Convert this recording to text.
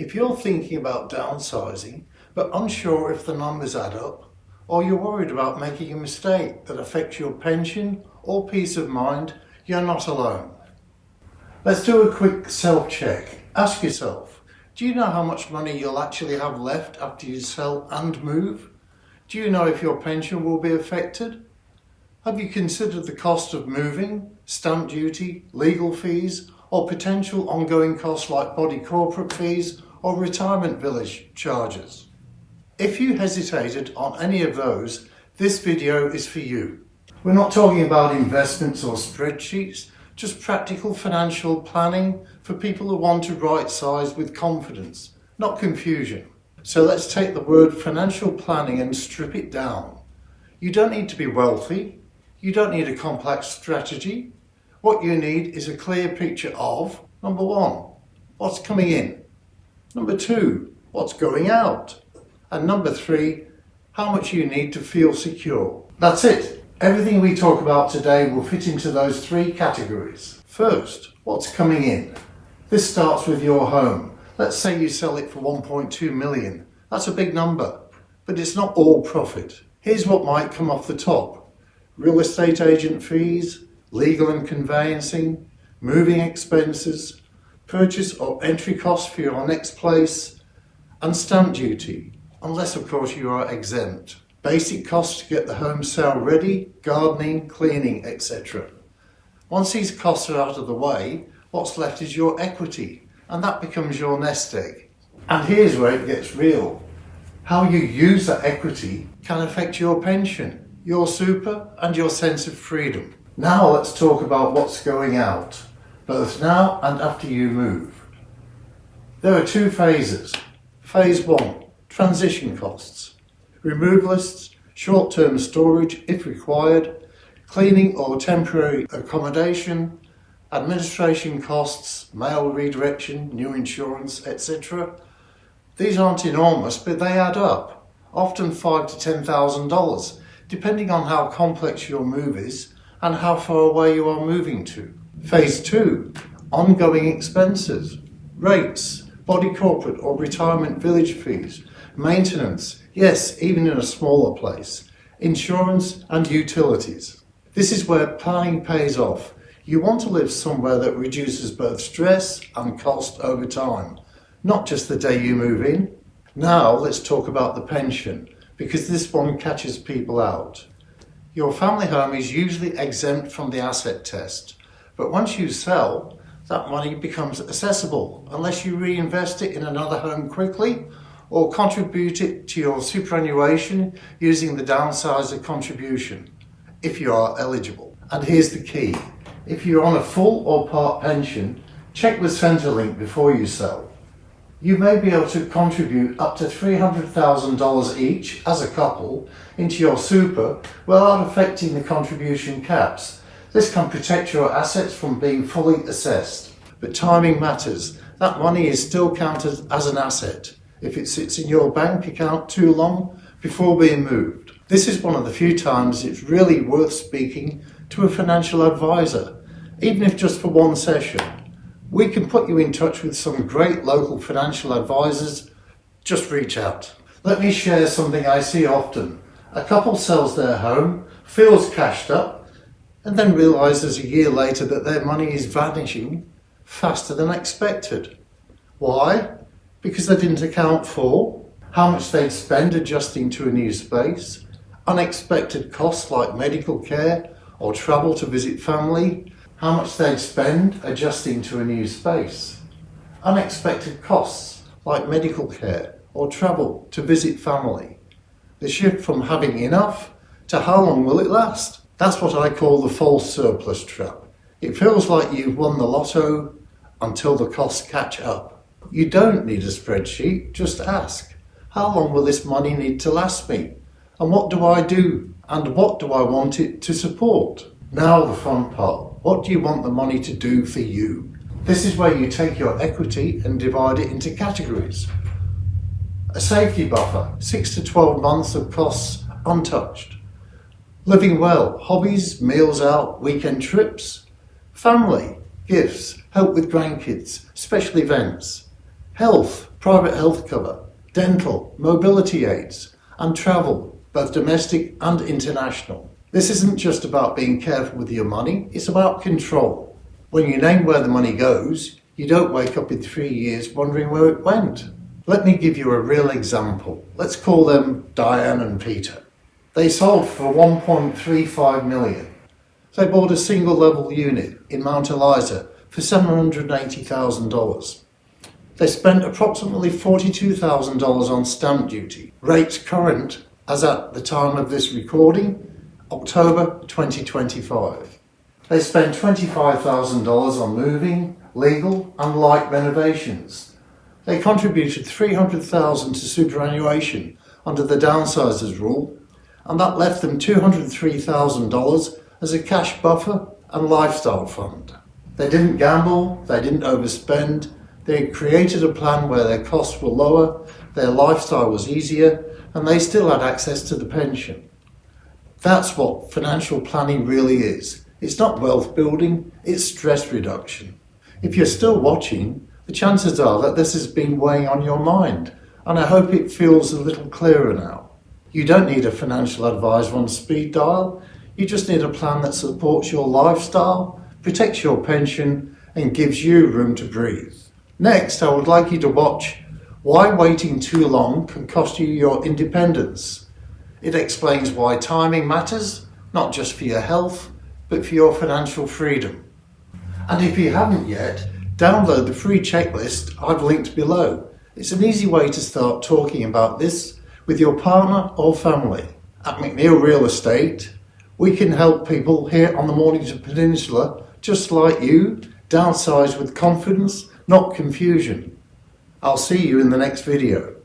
If you're thinking about downsizing, but unsure if the numbers add up, or you're worried about making a mistake that affects your pension or peace of mind, you're not alone. Let's do a quick self-check. Ask yourself, do you know how much money you'll actually have left after you sell and move? Do you know if your pension will be affected? Have you considered the cost of moving, stamp duty, legal fees, or potential ongoing costs like body corporate fees or retirement village charges? If you hesitated on any of those, this video is for you. We're not talking about investments or spreadsheets, just practical financial planning for people who want to right-size with confidence, not confusion. So let's take the word financial planning and strip it down. You don't need to be wealthy. You don't need a complex strategy. What you need is a clear picture of, number one, what's coming in. Number two, what's going out. And number three, how much you need to feel secure. That's it. Everything we talk about today will fit into those three categories. First, what's coming in? This starts with your home. Let's say you sell it for 1.2 million. That's a big number, but it's not all profit. Here's what might come off the top. Real estate agent fees, legal and conveyancing, moving expenses, purchase or entry costs for your next place, and stamp duty, unless of course you are exempt. Basic costs to get the home sale ready, gardening, cleaning, etc. Once these costs are out of the way, what's left is your equity, and that becomes your nest egg. And here's where it gets real. How you use that equity can affect your pension, your super, and your sense of freedom. Now let's talk about what's going out, both now and after you move. There are two phases. Phase 1, transition costs. Removalists, short-term storage if required, cleaning or temporary accommodation, administration costs, mail redirection, new insurance, etc. These aren't enormous, but they add up, often $5,000 to $10,000, depending on how complex your move is and how far away you are moving to. Phase 2, ongoing expenses, rates, body corporate or retirement village fees, maintenance, yes, even in a smaller place, insurance and utilities. This is where planning pays off. You want to live somewhere that reduces both stress and cost over time, not just the day you move in. Now let's talk about the pension, because this one catches people out. Your family home is usually exempt from the asset test, but once you sell, that money becomes accessible unless you reinvest it in another home quickly or contribute it to your superannuation using the Downsizers contribution, if you are eligible. And here's the key. If you're on a full or part pension, check with Centrelink before you sell. You may be able to contribute up to $300,000 each as a couple into your super without affecting the contribution caps. This can protect your assets from being fully assessed. But timing matters. That money is still counted as an asset if it sits in your bank account too long before being moved. This is one of the few times it's really worth speaking to a financial advisor, even if just for one session. We can put you in touch with some great local financial advisors. Just reach out. Let me share something I see often. A couple sells their home, feels cashed up, and then realises a year later that their money is vanishing faster than expected. Why? Because they didn't account for how much they'd spend adjusting to a new space, unexpected costs like medical care or travel to visit family, how much they'd spend adjusting to a new space, unexpected costs like medical care or travel to visit family, the shift from having enough to how long will it last. That's what I call the false surplus trap. It feels like you've won the lotto until the costs catch up. You don't need a spreadsheet, just ask, how long will this money need to last me? And what do I do? And what do I want it to support? Now the fun part. What do you want the money to do for you? This is where you take your equity and divide it into categories. A safety buffer, 6 to 12 months of costs untouched. Living well, hobbies, meals out, weekend trips. Family, gifts, help with grandkids, special events. Health, private health cover, dental, mobility aids, and travel, both domestic and international. This isn't just about being careful with your money, it's about control. When you name where the money goes, you don't wake up in 3 years wondering where it went. Let me give you a real example. Let's call them Diane and Peter. They sold for 1.35 million. They bought a single level unit in Mount Eliza for $780,000. They spent approximately $42,000 on stamp duty. Rates current as at the time of this recording, October 2025. They spent $25,000 on moving, legal and light renovations. They contributed $300,000 to superannuation under the Downsizers rule, and that left them $203,000 as a cash buffer and lifestyle fund. They didn't gamble, they didn't overspend, they created a plan where their costs were lower, their lifestyle was easier, and they still had access to the pension. That's what financial planning really is. It's not wealth building, it's stress reduction. If you're still watching, the chances are that this has been weighing on your mind, and I hope it feels a little clearer now. You don't need a financial advisor on speed dial, you just need a plan that supports your lifestyle, protects your pension, and gives you room to breathe. Next, I would like you to watch Why Waiting Too Long Can Cost You Your Independence. It explains why timing matters, not just for your health, but for your financial freedom. And if you haven't yet, download the free checklist I've linked below. It's an easy way to start talking about this with your partner or family. At McNeil Real Estate, we can help people here on the Mornington Peninsula, just like you, downsize with confidence, not confusion. I'll see you in the next video.